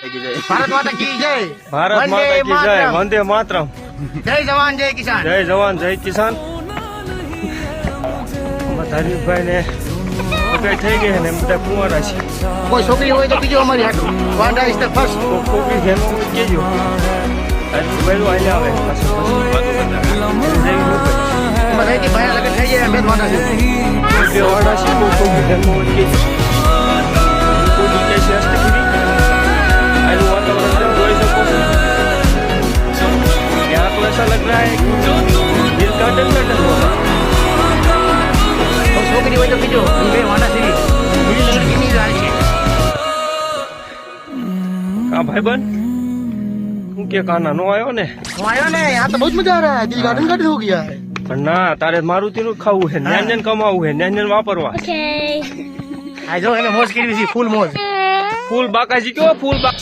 ભારત માતા કી જય. ભારત માતા કી જય. વંદે માતરમ. જય જવાન જય કિસાન. જય જવાન જય કિસાન. ધારીભાઈ ને વગાઈ થઈ ગઈ ને બધા કુંવારા છે. કોઈ છોકરી હોય તો બીજો અમારી હાટું. વાંડા ઇઝ ધ ફર્સ્ટ. કોકરી જેમ કેજો પહેલું આઈ આવે બધાથી ભાઈ લગન થઈ જાય બે વાંડા છે. બે વાડા છે કોકરી જેમ કેજો કોઈ કે છે અષ્ટગીરી આનું વાતાવરણ જોઈ શકો છો. यहाँ तो ऐसा लग रहा है दिल का टन होगा. છોકરી હોય તો બીજો બે વાંડા છે. બીજી લગન કેની જાય છે. हाँ भाई बन तू क्या काना नो आयो ने હું આવ્યો ને यहाँ तो बहुत मजा आ रहा है. दिल गार्डन गार्डन हो गया है. પણ ના તારે મારુતિ નું ખાવું છે ન્યાંજન કમાવું છે ન્યાંજન વાપરવા આ જો એને મોજ કરી છે ફૂલ મોજ. ફૂલ બાકાજી કયો ફૂલ બા